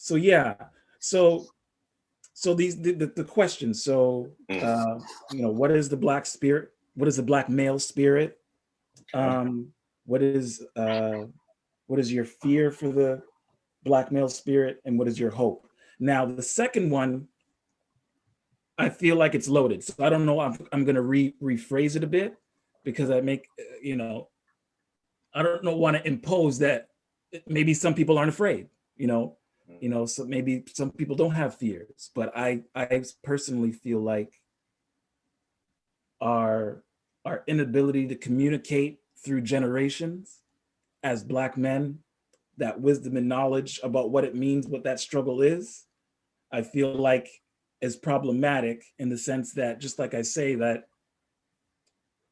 So yeah, so these the questions. So Mm, what is the black spirit? What is the black male spirit? okay. Um, what is your fear for the black male spirit, and what is your hope? Now, the second one, I feel like it's loaded, so I don't know. I'm going to rephrase it a bit because I make I don't know want to impose that maybe some people aren't afraid. You know, Mm, so maybe some people don't have fears, but I personally feel like our inability to communicate through generations as black men, that wisdom and knowledge about what it means, what that struggle is, I feel like is problematic in the sense that, just like I say, that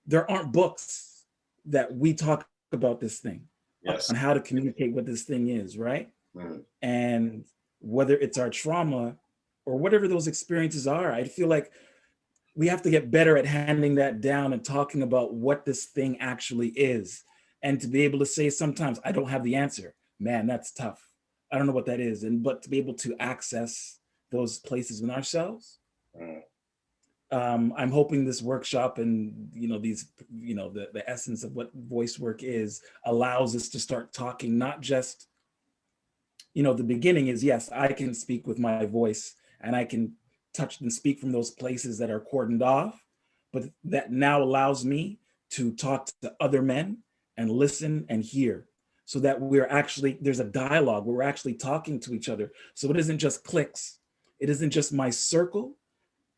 there aren't books that we talk about this thing on yes. how to communicate what this thing is, right? Mm, And whether it's our trauma or whatever those experiences are, I feel like we have to get better at handing that down and talking about what this thing actually is. And to be able to say sometimes, I don't have the answer. Man, that's tough. I don't know what that is. And but to be able to access those places in ourselves, mm, I'm hoping this workshop and these the essence of what voice work is allows us to start talking, not just the beginning is, yes, I can speak with my voice and I can touch and speak from those places that are cordoned off, but that now allows me to talk to other men and listen and hear, so that we're actually, there's a dialogue where we're actually talking to each other. So it isn't just clicks, it isn't just my circle,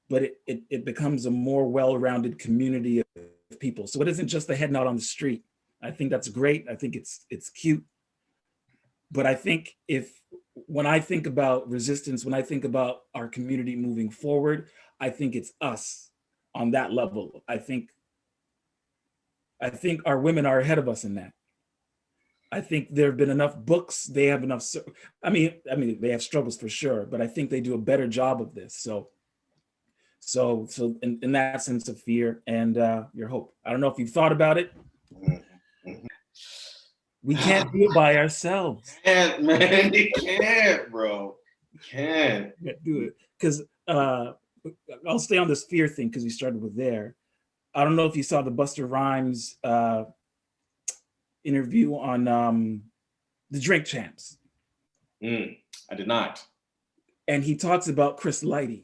but it becomes a more well-rounded community of people. So it isn't just the heading out on the street. I think that's great. I think it's cute. But I think if when I think about resistance, when I think about our community moving forward, I think it's us on that level. I think our women are ahead of us in that. I think there have been enough books. They have enough. I mean, they have struggles for sure, but I think they do a better job of this. So in that sense of fear and your hope. I don't know if you've thought about it. mm, mhm. We can't do it by ourselves. Can't, man. You can't, bro. You can't. We can't do it because I'll stay on this fear thing because we started with there. I don't know if you saw the Buster Rhymes interview on the Drink Champs, Mm, I did not. and he talks about Chris Lighty.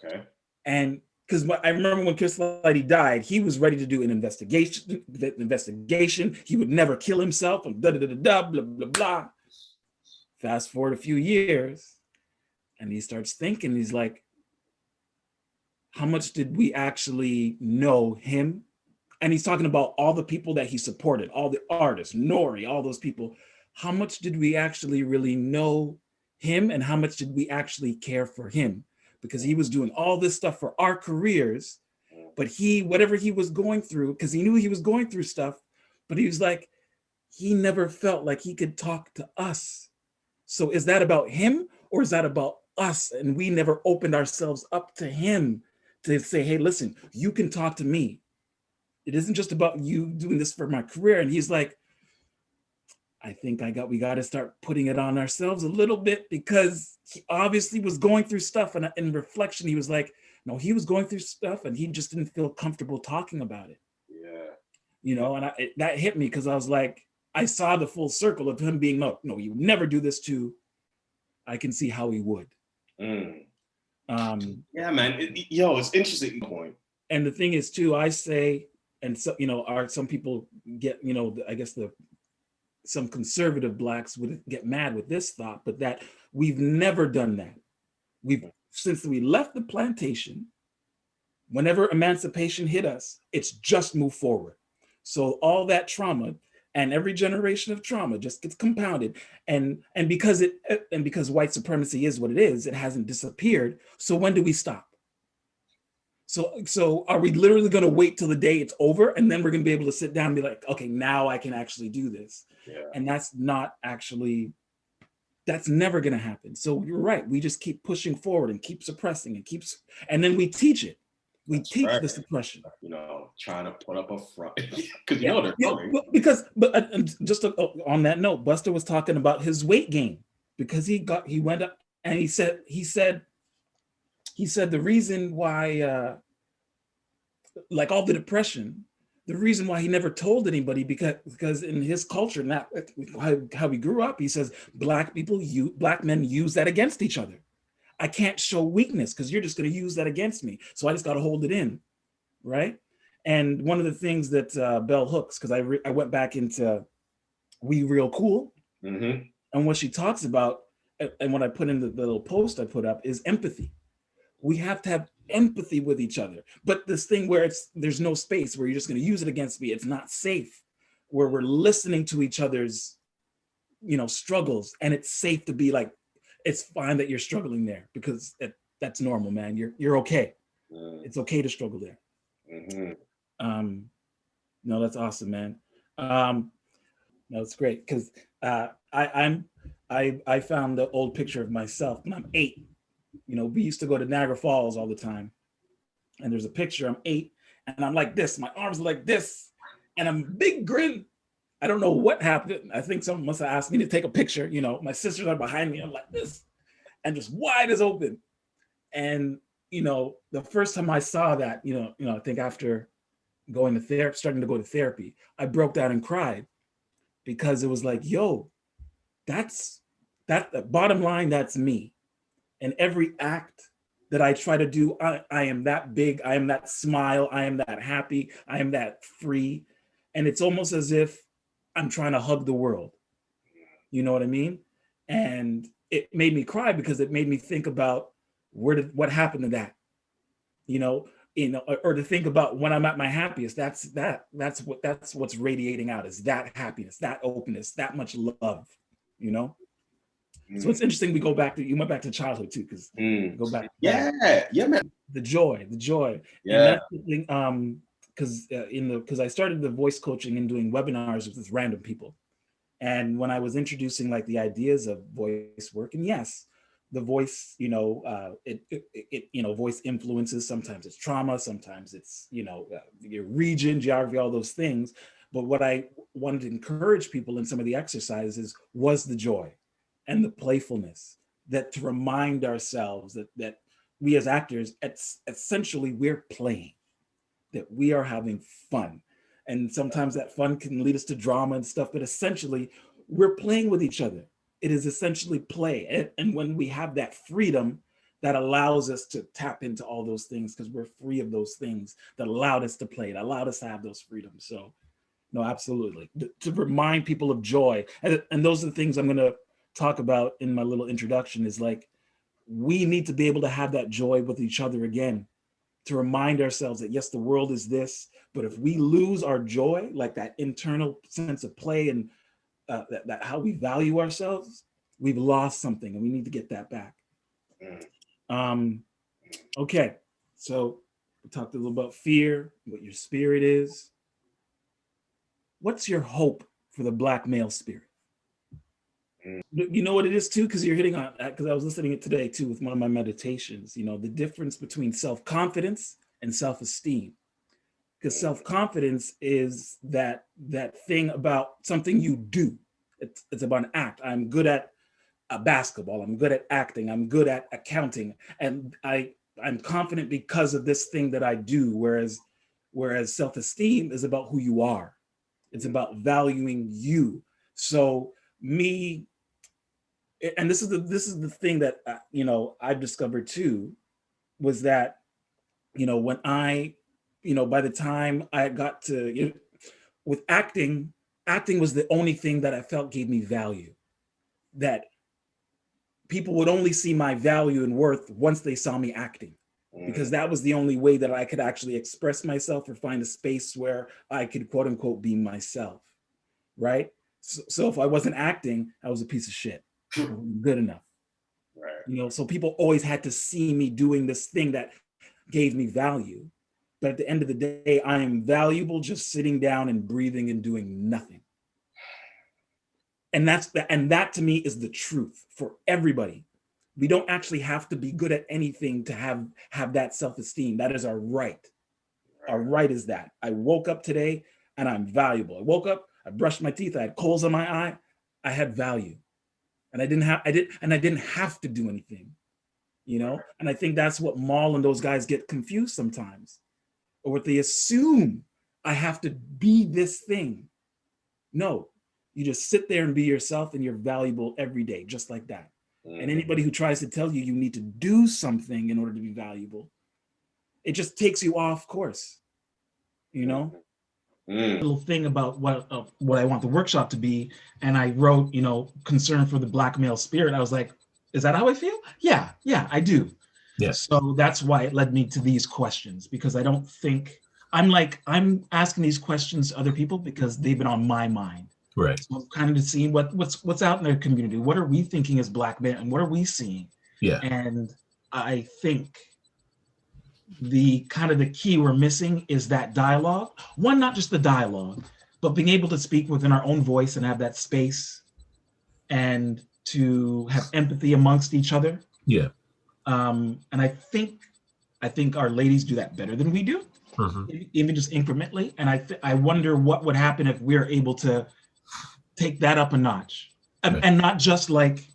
Okay. And because I remember when Chris Lighty died, he was ready to do an investigation. He would never kill himself, and da da da da blah blah blah. Fast forward a few years, and he starts thinking. He's like, "How much did we actually know him?" And he's talking about all the people that he supported, all the artists, Nori, all those people. How much did we actually really know him, and how much did we actually care for him? Because he was doing all this stuff for our careers, Mm, but whatever he was going through, because he knew he was going through stuff, but he was like, he never felt like he could talk to us. So is that about him, or is that about us? And we never opened ourselves up to him to say, hey, listen, you can talk to me. It isn't just about you doing this for my career. And he's like, I think we got to start putting it on ourselves a little bit, because he obviously was going through stuff. And in reflection, he was like, no, he was going through stuff and he just didn't feel comfortable talking about it. yeah. And that hit me, because I was like, I saw the full circle of him being, no, you would never do this to. I can see how he would. Mm. Um, Yeah, man. Yo, it's interesting point. and the thing is too, I say, and so, are some people get, I guess some conservative blacks would get mad with this thought, but that we've never done that. Since we left the plantation, whenever emancipation hit us, it's just move forward. So all that trauma and every generation of trauma just gets compounded, and because white supremacy is what it is, it hasn't disappeared. So when do we stop? So are we literally going to wait till the day it's over, and then we're going to be able to sit down and be like, okay, now I can actually do this? Yeah. And that's never going to happen. So you're right. We just keep pushing forward and keep suppressing and then we teach it. We That's teach right. the suppression. Trying to put up a front because they're Yeah. coming. But just on that note, Buster was talking about his weight gain, because he went up and he said the reason why like all the depression, the reason why he never told anybody, because in his culture, not how he grew up, he says black men use that against each other. I can't show weakness because you're just going to use that against me. So I just got to hold it in, right? And one of the things that Bell Hooks, because I went back into We Real Cool, Mm-hmm. and what she talks about, and what I put in the little post I put up, is empathy. We have to have empathy with each other. But this thing where there's no space, where you're just going to use it against me, it's not safe. Where we're listening to each other's, struggles, and it's safe to be like, it's fine that you're struggling there, because that's normal, man. You're okay. It's okay to struggle there. Mm-hmm. No, that's awesome, man. No, it's great, because I found the old picture of myself when I'm 8. We used to go to Niagara Falls all the time, and there's a picture. I'm 8, and I'm like this. My arms are like this, and I'm big grin. I don't know what happened. I think someone must have asked me to take a picture. My sisters are behind me. I'm like this, and just wide as open. And the first time I saw that, I think after going to therapy, starting to go to therapy, I broke down and cried, because it was like, yo, that's the bottom line. That's me. And every act that I try to do, I am that big, I am that smile, I am that happy, I am that free. And it's almost as if I'm trying to hug the world. You know what I mean? And it made me cry, because it made me think about what happened to that, or to think about when I'm at my happiest. That's what's radiating out, is that happiness, that openness, that much love, So it's interesting. You went back to childhood too, because go back. Yeah, man. The joy, Yeah. and that's the thing. Because I started the voice coaching and doing webinars with random people, and when I was introducing like the ideas of voice work, and yes, the voice, voice influences. Sometimes it's trauma, sometimes it's your region, geography, all those things. But what I wanted to encourage people in some of the exercises was the joy and the playfulness, that to remind ourselves that we as actors, essentially we're playing, that we are having fun. And sometimes that fun can lead us to drama and stuff, but essentially we're playing with each other. It is essentially play. And when we have that freedom, that allows us to tap into all those things, because we're free of those things that allowed us to play, that allowed us to have those freedoms. So no, absolutely. To remind people of joy. And those are the things I'm going to talk about in my little introduction, is like, we need to be able to have that joy with each other again, to remind ourselves that yes, the world is this, but if we lose our joy, like that internal sense of play, and that how we value ourselves, we've lost something, and we need to get that back. Okay, so we talked a little about fear, what your spirit is. What's your hope for the Black male spirit? You know what it is too, because you're hitting on that, because I was listening to it today too with one of my meditations, the difference between self-confidence and self-esteem. Because self-confidence is that thing about something you do. It's about an act. I'm good at basketball. I'm good at acting. I'm good at accounting. And I'm confident because of this thing that I do. Whereas self-esteem is about who you are. It's about valuing you. So me, and this is the thing that I've discovered too, was that when I by the time I got to with acting was the only thing that I felt gave me value, that people would only see my value and worth once they saw me acting, because that was the only way that I could actually express myself or find a space where I could quote unquote be myself, right? So if I wasn't acting, I was a piece of shit. Good enough. Right. So people always had to see me doing this thing that gave me value. But at the end of the day, I am valuable just sitting down and breathing and doing nothing. And that to me is the truth for everybody. We don't actually have to be good at anything to have that self-esteem. That is our right. Our right is that. I woke up today and I'm valuable. I woke up, I brushed my teeth, I had coals on my eye, I had value. and I didn't have to do anything, you know? And I think that's what Maul and those guys get confused sometimes, or what they assume I have to be this thing. No, you just sit there and be yourself, and you're valuable every day, just like that. And anybody who tries to tell you you need to do something in order to be valuable, it just takes you off course, you know? Little thing about what I want the workshop to be, and I wrote, you know, concern for the Black male spirit. I was like, is that how I feel? Yeah, I do. Yes. So that's why it led me to these questions, because I don't think I'm asking these questions to other people because they've been on my mind. Right. So I'm kind of just seeing what's out in their community. What are we thinking as Black men, and what are we seeing? Yeah. And I think the key we're missing is that dialogue. One, not just the dialogue, but being able to speak within our own voice and have that space, and to have empathy amongst each other. Yeah. And I think our ladies do that better than we do, even just incrementally. And I wonder what would happen if we're able to take that up a notch, and not just like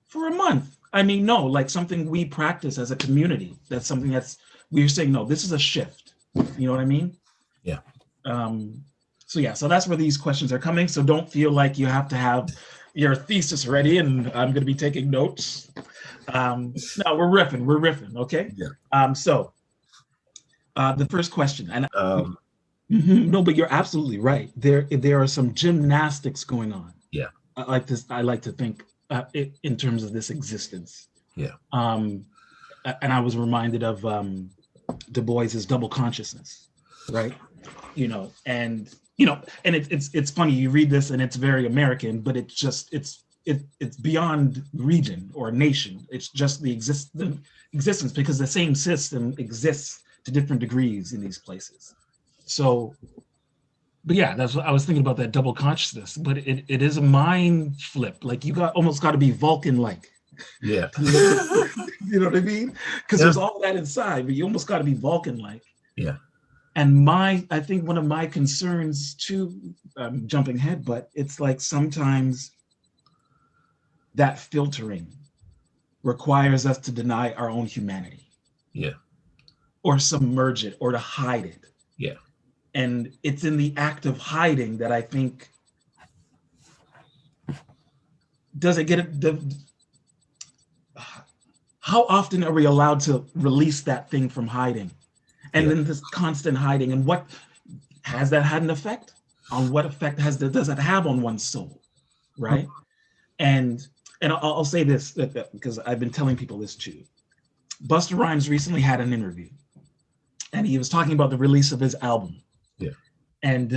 for a month. I mean, no, like something we practice as a community. That's something that's we're saying, no, this is a shift. You know what I mean? Yeah. So that's where these questions are coming. So don't feel like you have to have your thesis ready and I'm going to be taking notes. No, we're riffing. Okay. Yeah. So the first question, and no, but you're absolutely right. There are some gymnastics going on. Yeah. I like to think in terms of this existence. Yeah. And I was reminded of Du Bois's double consciousness, right? And it's funny, you read this and it's very American, but it's beyond region or nation. It's just the existence, because the same system exists to different degrees in these places. So, but yeah, that's what I was thinking about, that double consciousness. But it is a mind flip. Like you almost got to be Vulcan-like. Yeah. You know what I mean? Because there's all that inside, but you almost got to be Vulcan-like. Yeah. And I think one of my concerns too, jumping ahead, but it's like sometimes that filtering requires us to deny our own humanity. Yeah. Or submerge it, or to hide it. Yeah. And it's in the act of hiding that I think, how often are we allowed to release that thing from hiding? And then this constant hiding, and what has that had an effect on? What effect does that have on one's soul, right? And I'll say this, because I've been telling people this too. Busta Rhymes recently had an interview, and he was talking about the release of his album. Yeah. And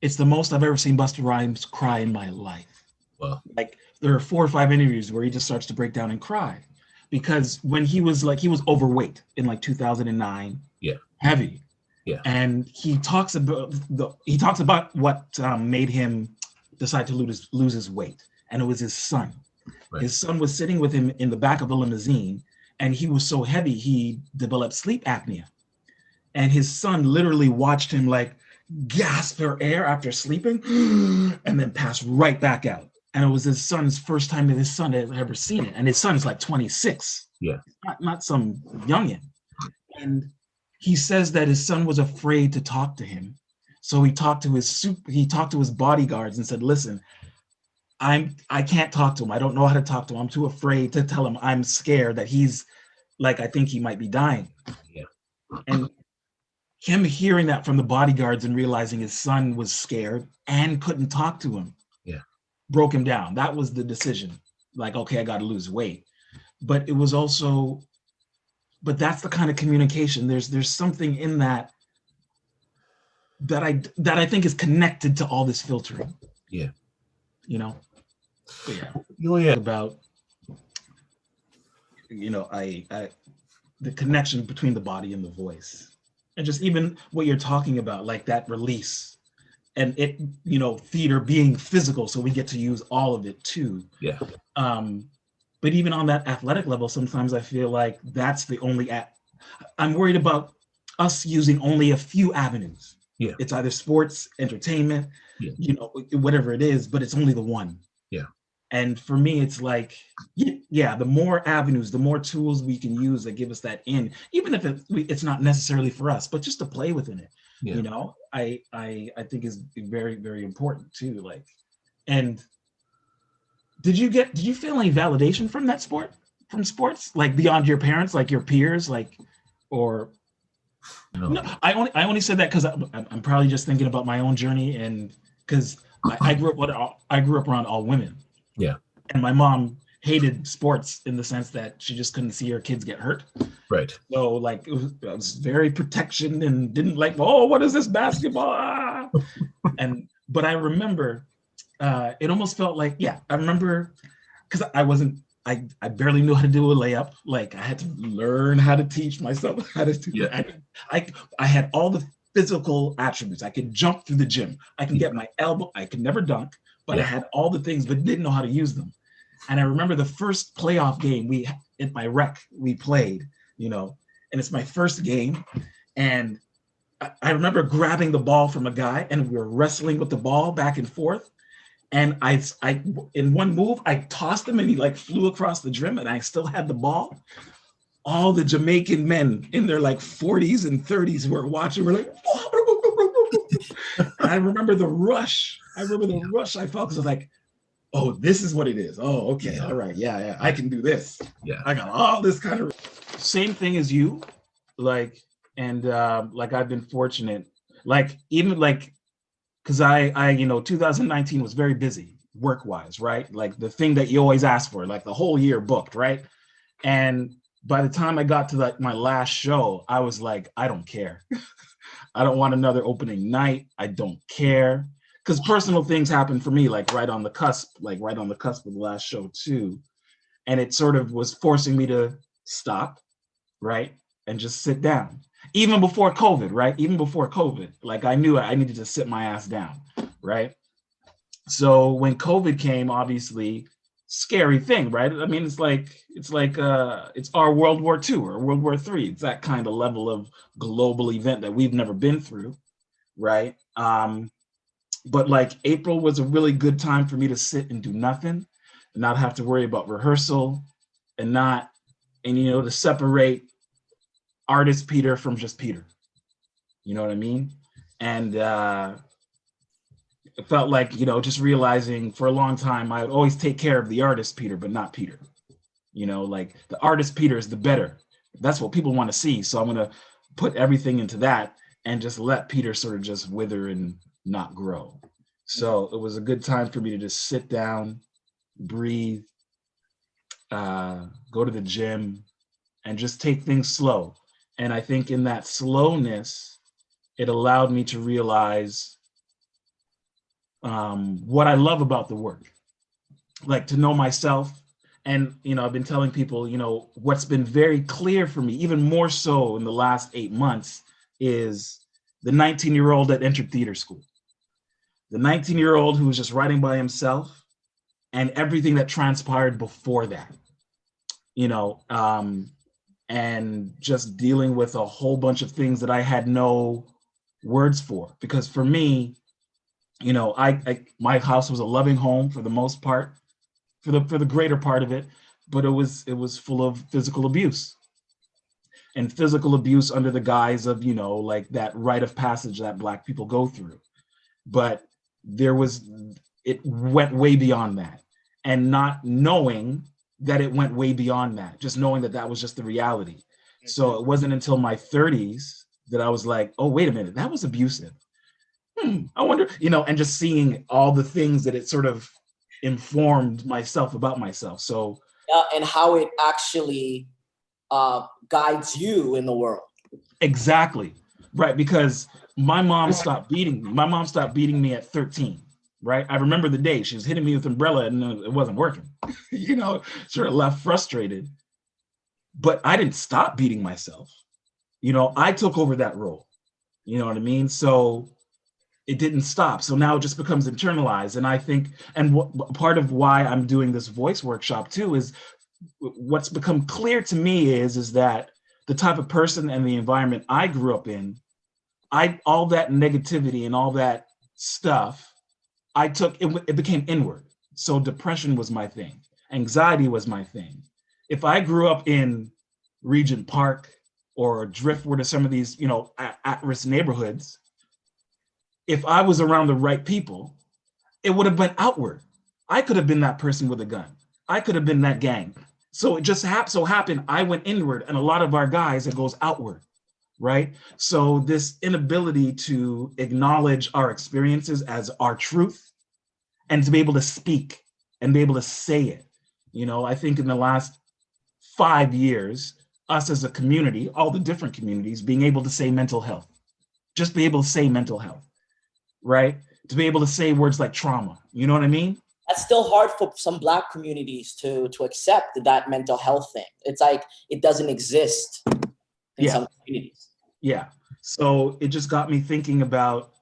it's the most I've ever seen Busta Rhymes cry in my life. Wow. Like there are 4 or 5 interviews where he just starts to break down and cry, because when he was overweight in like 2009. Yeah. Heavy. Yeah. And he talks about what made him decide to lose his weight, and it was his son. Right. His son was sitting with him in the back of a limousine, and he was so heavy he developed sleep apnea. And his son literally watched him like gasp for air after sleeping and then pass right back out. And it was his son's first time that his son had ever seen it. And his son's like 26. Yeah. Not some youngin. And he says that his son was afraid to talk to him. So he talked to his bodyguards and said, listen, I can't talk to him. I don't know how to talk to him. I'm too afraid to tell him. I'm scared that he's like, I think he might be dying. Yeah. And him hearing that from the bodyguards and realizing his son was scared and couldn't talk to him. Yeah. Broke him down. That was the decision. Like, okay, I got to lose weight. But it was also, but that's the kind of communication. There's something in that I think is connected to all this filtering. Yeah. You know? But yeah. Oh, yeah. About, I the connection between the body and the voice. And just even what you're talking about, like that release, and it, theater being physical, so we get to use all of it too. Yeah. But even on that athletic level, sometimes I feel like that's the only I'm worried about us using only a few avenues. Yeah. It's either sports, entertainment, whatever it is, but it's only the one. Yeah. And for me, it's like, yeah, the more avenues, the more tools we can use that give us that in, even if it's not necessarily for us, but just to play within it, Yeah. I think is very, very important too. Like, and did you feel any validation from from sports, like beyond your parents, like your peers, like, or no? I only said that because I'm probably just thinking about my own journey, and because I grew up around all women. Yeah. And my mom hated sports in the sense that she just couldn't see her kids get hurt. Right. So like it was very protection and didn't like, oh, what is this basketball? But I remember it almost felt like, yeah, I remember because I barely knew how to do a layup. Like I had to learn how to teach myself how to do it. I had all the physical attributes. I could jump through the gym. I can get my elbow. I could never dunk, but I had all the things, but didn't know how to use them. And I remember the first playoff game at my rec we played, and it's my first game. And I remember grabbing the ball from a guy and we were wrestling with the ball back and forth. And I in one move, I tossed him and he like flew across the gym and I still had the ball. All the Jamaican men in their like 40s and 30s were watching. We're like, I remember the rush. I felt because I was like, oh, this is what it is. Oh, okay. All right. Yeah. I can do this. Yeah. I got all this kind of same thing as you. Like, and like I've been fortunate, like even like, because I 2019 was very busy work-wise, right? Like the thing that you always ask for, like the whole year booked, right? And by the time I got to like my last show, I was like, I don't care. I don't want another opening night. I don't care. Because personal things happened for me, like right on the cusp of the last show too. And it sort of was forcing me to stop, right? And just sit down. Even before COVID, right? Even before COVID, like I knew I needed to sit my ass down, right? So when COVID came, obviously, scary thing, right? I mean, it's our World War II or World War III. It's that kind of level of global event that we've never been through, right? But like April was a really good time for me to sit and do nothing, and not have to worry about rehearsal, and to separate artist Peter from just Peter. You know what I mean? And it felt like, just realizing for a long time, I would always take care of the artist Peter, but not Peter. Like the artist Peter is the better. That's what people want to see. So I'm going to put everything into that and just let Peter sort of just wither and not grow. So it was a good time for me to just sit down, breathe, go to the gym, and just take things slow. And I think in that slowness, it allowed me to realize what I love about the work, like to know myself. And, I've been telling people, what's been very clear for me, even more so in the last 8 months, is the 19-year-old that entered theater school. The 19-year-old who was just writing by himself and everything that transpired before that, and just dealing with a whole bunch of things that I had no words for. Because for me, my house was a loving home for the most part, for the greater part of it, but it was full of physical abuse. And physical abuse under the guise of, like that rite of passage that Black people go through. But it went way beyond that. And not knowing that it went way beyond that, just knowing that was just the reality. So it wasn't until my 30s that I was like, oh, wait a minute, that was abusive. I wonder, and just seeing all the things that it sort of informed myself about myself. So and how it actually guides you in the world. Exactly. Right. Because my mom stopped beating me. My mom stopped beating me at 13. Right. I remember the day she was hitting me with an umbrella and it wasn't working, sort of left frustrated. But I didn't stop beating myself. I took over that role. You know what I mean? So it didn't stop. So now it just becomes internalized. And I think, and part of why I'm doing this voice workshop too, is what's become clear to me is that the type of person and the environment I grew up in, all that negativity and all that stuff, I took, it became inward. So depression was my thing. Anxiety was my thing. If I grew up in Regent Park or Driftwood or some of these, you know, at-risk neighborhoods, if I was around the right people, it would have been outward. I could have been that person with a gun. I could have been that gang. So it just so happened I went inward, and a lot of our guys, it goes outward, right? So this inability to acknowledge our experiences as our truth and to be able to speak and be able to say it. You know, I think in the last 5 years, us as a community, all the different communities, being able to say mental health, just be able to say mental health, right? To be able to say words like trauma, you know what I mean? That's still hard for some Black communities to accept that mental health thing. It's like it doesn't exist in some communities. Yeah. So it just got me thinking about,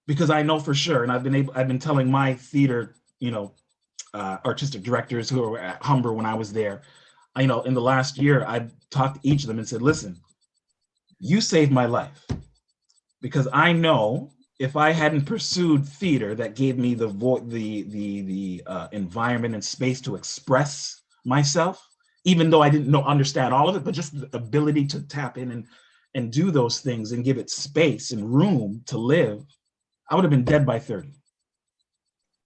because I know for sure, and I've been telling my theater, you know, artistic directors who were at Humber when I was there, you know, in the last year, I talked to each of them and said, listen, you saved my life, because I know if I hadn't pursued theater that gave me the environment and space to express myself, even though I didn't understand all of it, but just the ability to tap in and do those things and give it space and room to live, I would have been dead by 30.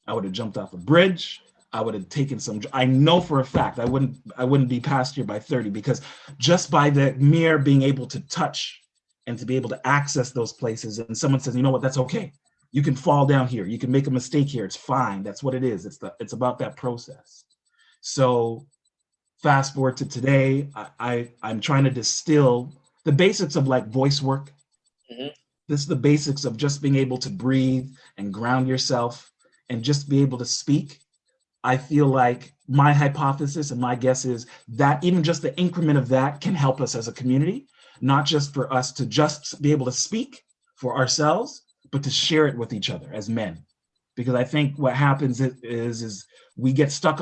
I would have jumped off a bridge. I would have taken some, I know for a fact I wouldn't be past here by 30, because just by the mere being able to touch and to be able to access those places, and someone says, you know what, that's okay. You can fall down here. You can make a mistake here. It's fine. That's what it is. It's about that process. So fast forward to today, I'm trying to distill the basics of like voice work. Mm-hmm. This is the basics of just being able to breathe and ground yourself and just be able to speak. I feel like my hypothesis and my guess is that even just the increment of that can help us as a community, not just for us to just be able to speak for ourselves, but to share it with each other as men. Because I think what happens is we get stuck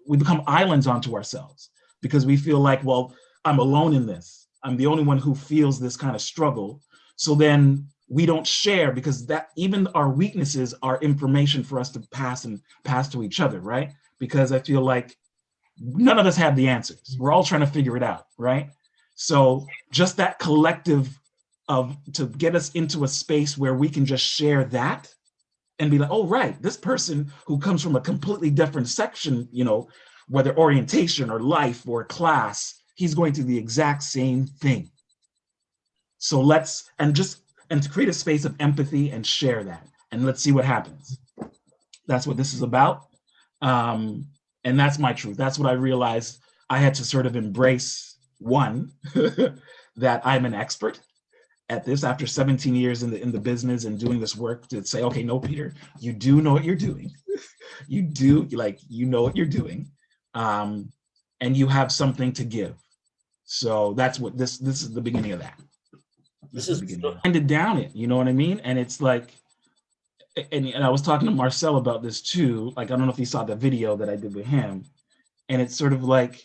we become islands onto ourselves, because we feel like, well, I'm alone in this. I'm the only one who feels this kind of struggle. So then we don't share, because that even our weaknesses are information for us to pass to each other, right? Because I feel like none of us have the answers. We're all trying to figure it out, right? So just that collective to get us into a space where we can just share that and be like, oh, right, this person who comes from a completely different section, you know, whether orientation or life or class, he's going through the exact same thing. So to create a space of empathy and share that, and let's see what happens. That's what this is about. And that's my truth. That's what I realized I had to sort of embrace. One, that I'm an expert at this after 17 years in the business and doing this work, to say, okay, no, Peter, you do know what you're doing. You know what you're doing. And you have something to give. So that's what this is the beginning of that. This is the beginning. Handed down it, you know what I mean? And it's like, and I was talking to Marcel about this too. Like, I don't know if you saw the video that I did with him. And it's sort of like,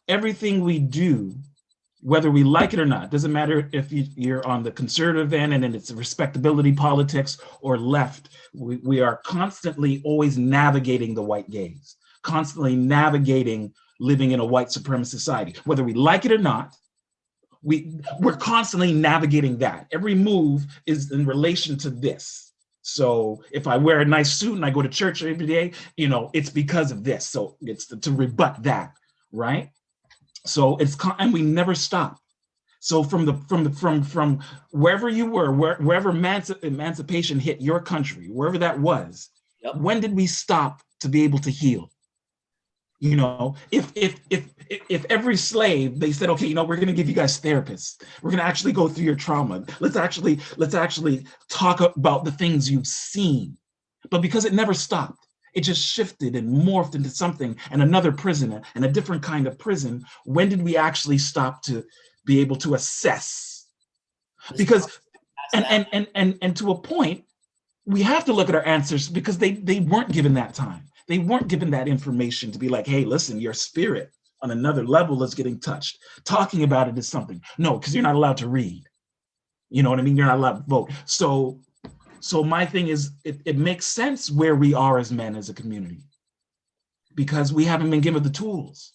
everything we do, whether we like it or not, doesn't matter if you're on the conservative end and it's respectability politics or left, we are constantly always navigating the white gaze, constantly navigating living in a white supremacist society. Whether we like it or not, we're constantly navigating that. Every move is in relation to this. So if I wear a nice suit and I go to church every day, you know, it's because of this. So it's to rebut that, right? So and we never stop. So from wherever you were, wherever emancipation hit your country, wherever that was, yep. When did we stop to be able to heal? You know, if every slave, they said, okay, you know, we're going to give you guys therapists. We're going to actually go through your trauma. Let's actually talk about the things you've seen. But because it never stopped, it just shifted and morphed into something, and another prison and a different kind of prison. When did we actually stop to be able to assess? Because, and to a point, we have to look at our answers, because they weren't given that time. They weren't given that information to be like, hey, listen, your spirit on another level is getting touched. Talking about it is something. No, because you're not allowed to read. You know what I mean? You're not allowed to vote. So So my thing is, it makes sense where we are as men, as a community, because we haven't been given the tools.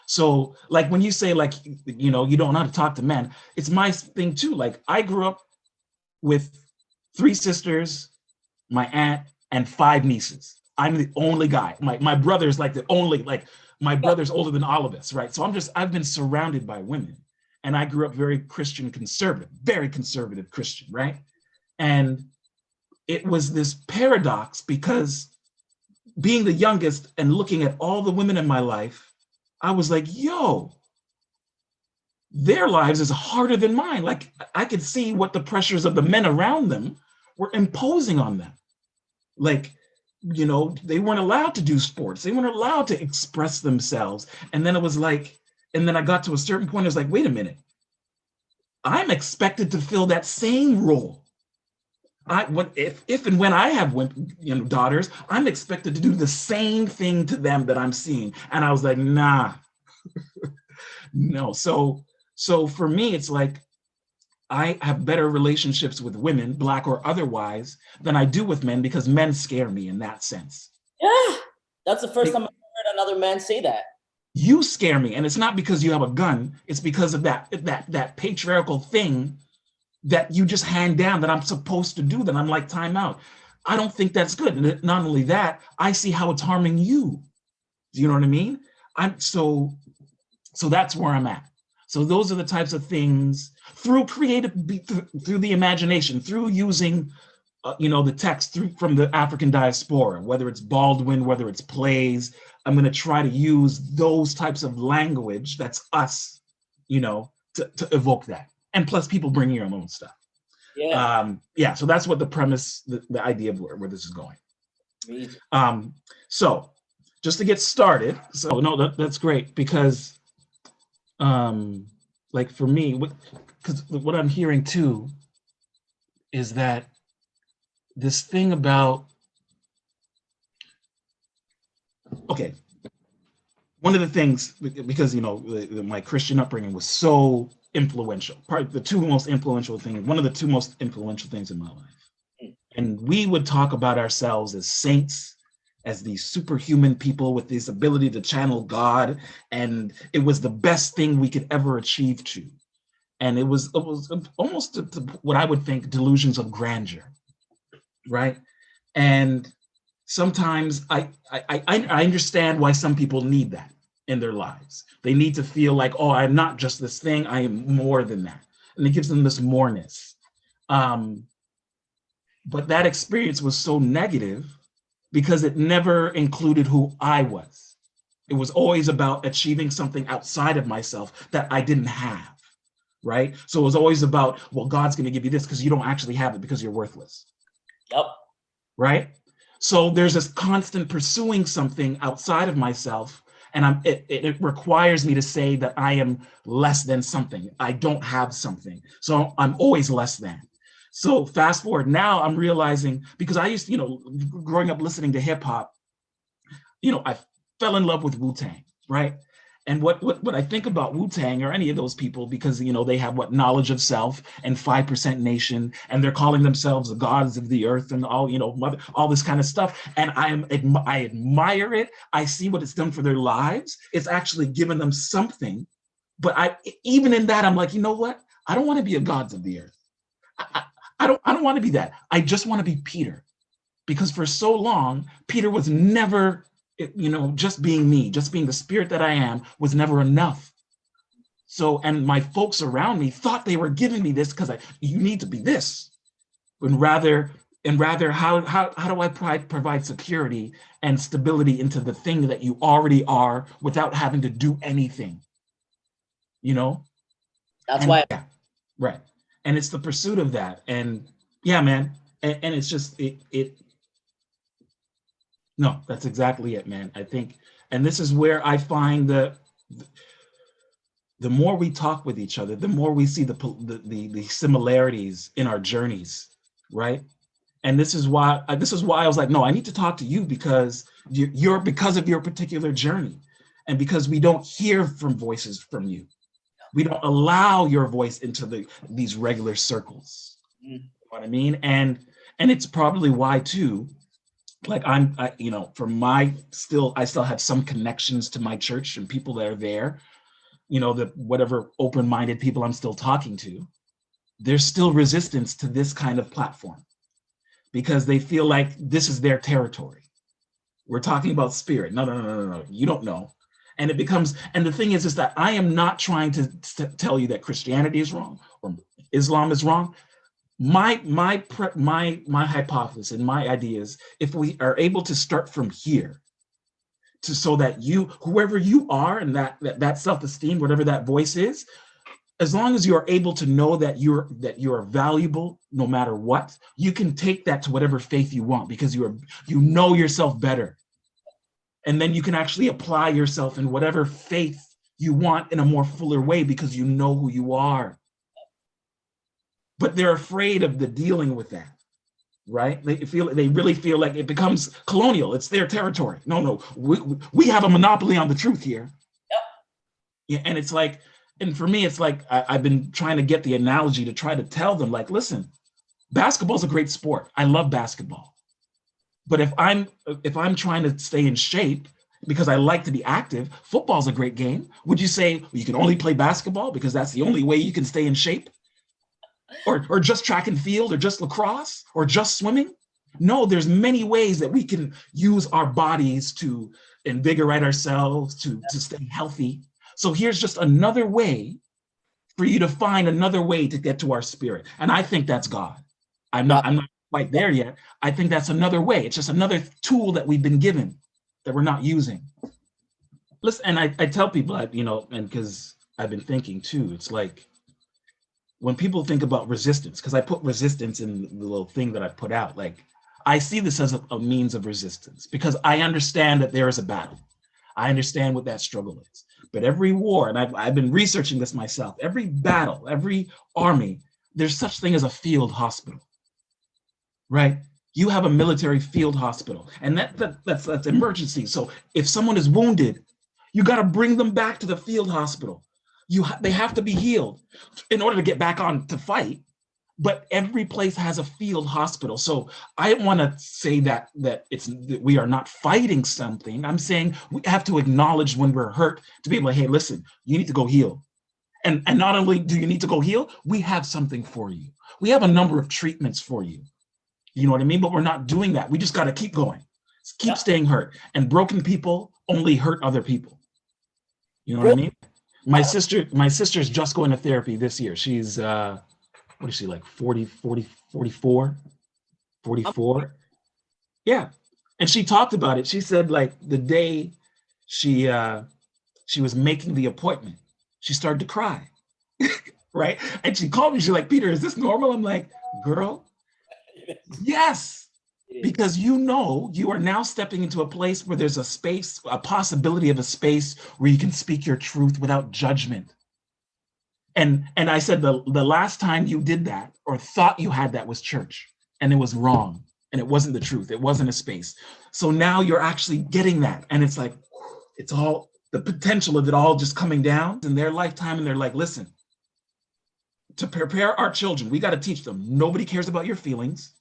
So like when you say like, you know, you don't know how to talk to men, it's my thing too. Like I grew up with 3 sisters, my aunt, and 5 nieces. I'm the only guy. My brother's like the only, like my brother's older than all of us, right? So I've been surrounded by women, and I grew up very Christian conservative, very conservative Christian, right? And it was this paradox because being the youngest and looking at all the women in my life, I was like, yo, their lives is harder than mine. Like I could see what the pressures of the men around them were imposing on them. Like, you know, they weren't allowed to do sports. They weren't allowed to express themselves. And then it was like, and then I got to a certain point, I was like, wait a minute. I'm expected to fill that same role. If and when I have daughters, I'm expected to do the same thing to them that I'm seeing. And I was like, nah, no. So for me, it's like, I have better relationships with women, Black or otherwise, than I do with men, because men scare me in that sense. Yeah, that's the first time I've heard another man say that. You scare me, and it's not because you have a gun. It's because of that patriarchal thing that you just hand down that I'm supposed to do. That I'm like, time out. I don't think that's good. And not only that, I see how it's harming you. Do you know what I mean? So that's where I'm at. So those are the types of things through through the imagination, through using, the text from the African diaspora, whether it's Baldwin, whether it's plays. I'm going to try to use those types of language. That's us, to evoke that. And plus, people bring your own stuff. Yeah. So that's what the premise, the idea of where this is going. Amazing. So just to get started. So no, that's great because. Like for me, because what I'm hearing too is that this thing about, okay, one of the things, because my Christian upbringing was so influential, probably the 2 most influential things, one of the 2 most influential things in my life. And we would talk about ourselves as saints, as these superhuman people with this ability to channel God. And it was the best thing we could ever achieve to. And it was almost what I would think delusions of grandeur, right? And sometimes I understand why some people need that in their lives. They need to feel like, oh, I'm not just this thing, I am more than that. And it gives them this moreness. But that experience was so negative because it never included who I was. It was always about achieving something outside of myself that I didn't have, right? So it was always about, well, God's going to give you this because you don't actually have it because you're worthless. Yep. Right? So there's this constant pursuing something outside of myself, and it requires me to say that I am less than something. I don't have something. So I'm always less than. So fast forward, now I'm realizing, because I used to, growing up listening to hip hop, I fell in love with Wu-Tang, right? And what I think about Wu-Tang or any of those people, because, they have knowledge of self and 5% Nation, and they're calling themselves the gods of the earth and all, all this kind of stuff. And I admire it. I see what it's done for their lives. It's actually given them something. But even in that, I'm like, you know what? I don't want to be a gods of the earth. I don't want to be that. I just want to be Peter, because for so long, Peter was never, just being me, just being the spirit that I am was never enough. So, and my folks around me thought they were giving me this because you need to be this, and rather, how do I provide security and stability into the thing that you already are without having to do anything, That's why. Yeah, right. And it's the pursuit of that. And yeah, man. And it's just, no, that's exactly it, man. I think, and this is where I find the more we talk with each other, the more we see the similarities in our journeys, right? And this is why I was like, no, I need to talk to you because because of your particular journey, and because we don't hear from voices from you. We don't allow your voice into these regular circles. You know what I mean? And And it's probably why too, like you know, I still have some connections to my church and people that are there, you know, the whatever open-minded people I'm still talking to, there's still resistance to this kind of platform because they feel like this is their territory. We're talking about spirit. No. You don't know. And it becomes, and the thing is that I am not trying to tell you that Christianity is wrong or Islam is wrong. My hypothesis and my idea is if we are able to start from here, so that you, whoever you are, and that self-esteem, whatever that voice is, as long as you are able to know that you're valuable no matter what, you can take that to whatever faith you want because you know yourself better. And then you can actually apply yourself in whatever faith you want in a more fuller way because you know who you are. But they're afraid of the dealing with that, right? They really feel like it becomes colonial. It's their territory. No, we have a monopoly on the truth here. Yep. Yeah, and it's like, and for me, it's like I've been trying to get the analogy to try to tell them, like, listen, basketball's a great sport. I love basketball. But if I'm trying to stay in shape because I like to be active, football's a great game. Would you say well, you can only play basketball because that's the only way you can stay in shape? Or just track and field, or just lacrosse, or just swimming? No, there's many ways that we can use our bodies to invigorate ourselves, to stay healthy. So here's just another way for you to find another way to get to our spirit. And I think that's God. I'm not quite there yet. I think that's another way. It's just another tool that we've been given that we're not using. Listen, and I tell people, you know, and because I've been thinking too, it's like, when people think about resistance, because I put resistance in the little thing that I put out, like I see this as a means of resistance because I understand that there is a battle. I understand what that struggle is. But every war, and I've been researching this myself, every battle, every army, there's such thing as a field hospital, right? You have a military field hospital, and that's emergency. So if someone is wounded, you got to bring them back to the field hospital. They have to be healed in order to get back on to fight, but every place has a field hospital. So I want to say that we are not fighting something. I'm saying we have to acknowledge when we're hurt to be able to, hey, listen, you need to go heal. And not only do you need to go heal, we have something for you. We have a number of treatments for you. You know what I mean? But we're not doing that. We just got to keep going, keep staying hurt. And broken people only hurt other people. You know what I mean? My sister's just going to therapy this year. She's, what is she, like 44? Yeah. And she talked about it. She said, like, the day she was making the appointment, she started to cry, right? And she called me, she's like, Peter, is this normal? I'm like, girl, yes. Because you know you are now stepping into a place where there's a space, a possibility of a space where you can speak your truth without judgment. And I said the last time you did that or thought you had that was church, and it was wrong, and it wasn't the truth. It wasn't a space. So now you're actually getting that, and it's like it's all the potential of it all just coming down in their lifetime, and they're like, listen, to prepare our children, we got to teach them. Nobody cares about your feelings.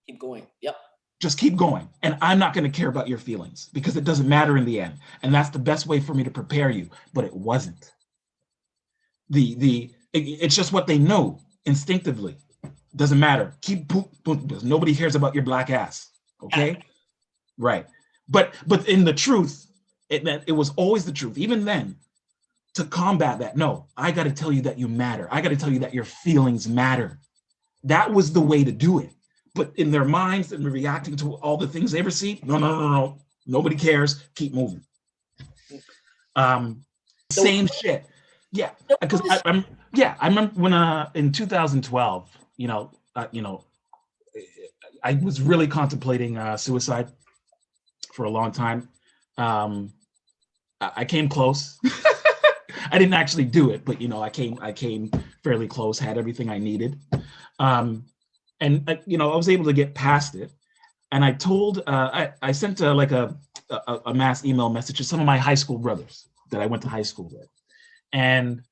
Keep going. Yep. Just keep going. And I'm not going to care about your feelings because it doesn't matter in the end. And that's the best way for me to prepare you. But it wasn't. It's just what they know instinctively. Doesn't matter. Keep nobody cares about your black ass. Okay? Right. But in the truth, it was always the truth. Even then, to combat that, no, I got to tell you that you matter. I got to tell you that your feelings matter. That was the way to do it. But in their minds and reacting to all the things they receive, no. Nobody cares. Keep moving. Same shit. Yeah, because I remember when in 2012, I was really contemplating suicide for a long time. I came close. I didn't actually do it, but I came fairly close. Had everything I needed. And I was able to get past it. And I told, I sent a mass email message to some of my high school brothers that I went to high school with. And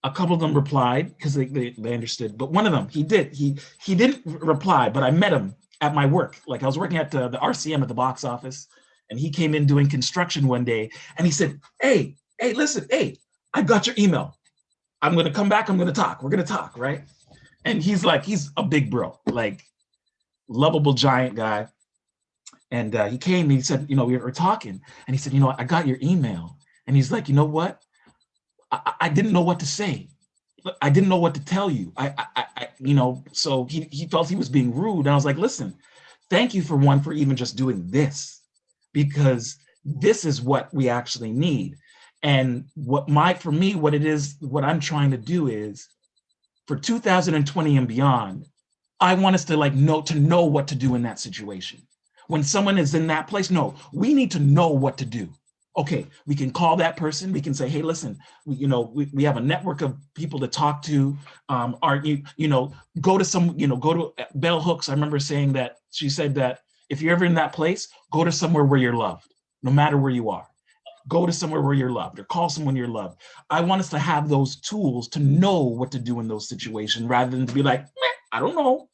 a couple of them replied because they understood. But one of them, he didn't reply, but I met him at my work. Like I was working at the RCM at the box office, and he came in doing construction one day, and he said, hey, listen, hey, I got your email. I'm going to come back. I'm going to talk. We're going to talk, right? And he's a big bro, like lovable giant guy. And he came and he said, we were talking, and he said, I got your email. And he's like, you know what? I didn't know what to say. I didn't know what to tell you. So he felt he was being rude. And I was like, listen, thank you for even just doing this, because this is what we actually need. And what I'm trying to do is, for 2020 and beyond, I want us to know what to do in that situation. When someone is in that place, no, we need to know what to do. Okay, we can call that person. We can say, hey, listen, we have a network of people to talk to. Go to Bell Hooks. I remember saying that, she said that if you're ever in that place, go to somewhere where you're loved, no matter where you are. Go to somewhere where you're loved, or call someone you're loved. I want us to have those tools to know what to do in those situations, rather than to be like, I don't know.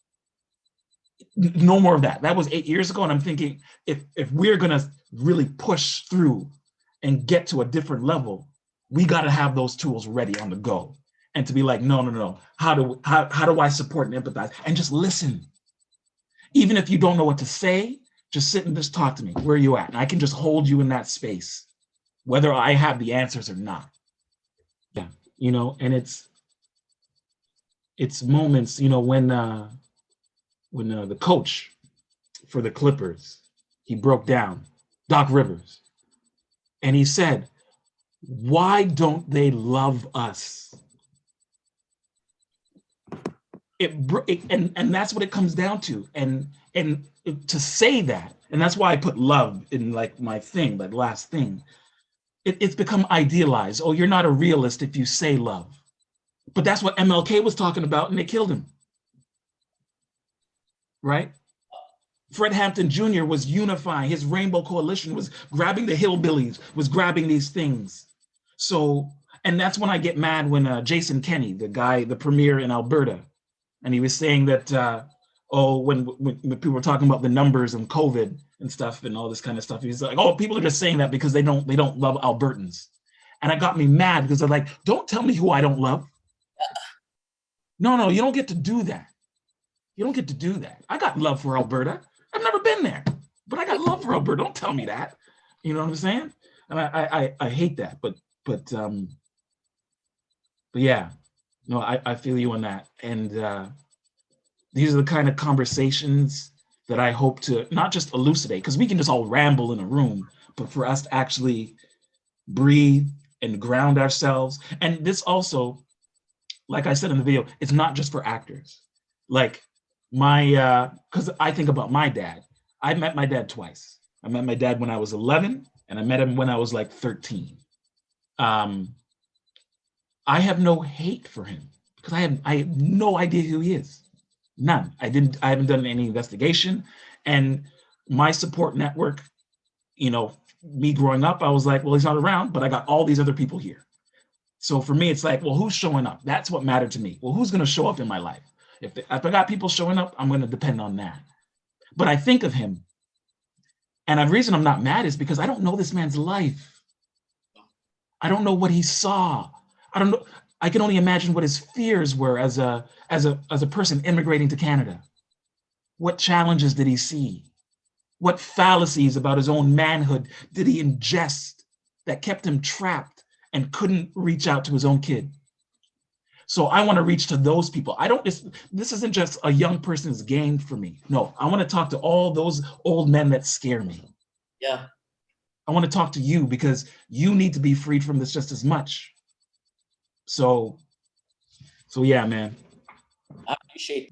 No more of that. That was 8 years ago. And I'm thinking, if we're going to really push through and get to a different level, we got to have those tools ready on the go, and to be like, no. How do I support and empathize, and just listen? Even if you don't know what to say, just sit and just talk to me. Where are you at? And I can just hold you in that space, whether I have the answers or not. Yeah. And it's moments, when the coach for the Clippers, he broke down, Doc Rivers, and he said, why don't they love us? And that's what it comes down to. And to say that, and that's why I put love in my thing, that last thing. It's become idealized. Oh, you're not a realist if you say love. But that's what MLK was talking about, and they killed him. Right? Fred Hampton Jr. was unifying. His Rainbow Coalition was grabbing the hillbillies, was grabbing these things. So, and that's when I get mad when Jason Kenney, the premier in Alberta, and he was saying that, when people were talking about the numbers and COVID and stuff and all this kind of stuff, he's like, oh, people are just saying that because they don't love Albertans. And it got me mad, because they're like, don't tell me who I don't love. No, you don't get to do that. You don't get to do that. I got love for Alberta. I've never been there, but I got love for Alberta. Don't tell me that. You know what I'm saying? And I hate that. But yeah, no, I feel you on that. And these are the kind of conversations that I hope to not just elucidate, because we can just all ramble in a room, but for us to actually breathe and ground ourselves. And this also, like I said in the video, it's not just for actors. Like because I think about my dad. I met my dad twice. I met my dad when I was 11, and I met him when I was 13. I have no hate for him, because I have no idea who he is. None. I haven't done any investigation. And my support network, me growing up, I was like, well, he's not around, but I got all these other people here. So for me, it's like, well, who's showing up? That's what mattered to me. Well, who's going to show up in my life? If I got people showing up, I'm going to depend on that. But I think of him, and the reason I'm not mad is because I don't know this man's life. I don't know what he saw. I don't know. I can only imagine what his fears were as a person immigrating to Canada. What challenges did he see? What fallacies about his own manhood did he ingest that kept him trapped and couldn't reach out to his own kid? So I want to reach to those people. This isn't just a young person's game for me. No, I want to talk to all those old men that scare me. Yeah. I want to talk to you, because you need to be freed from this just as much. So yeah, man. I appreciate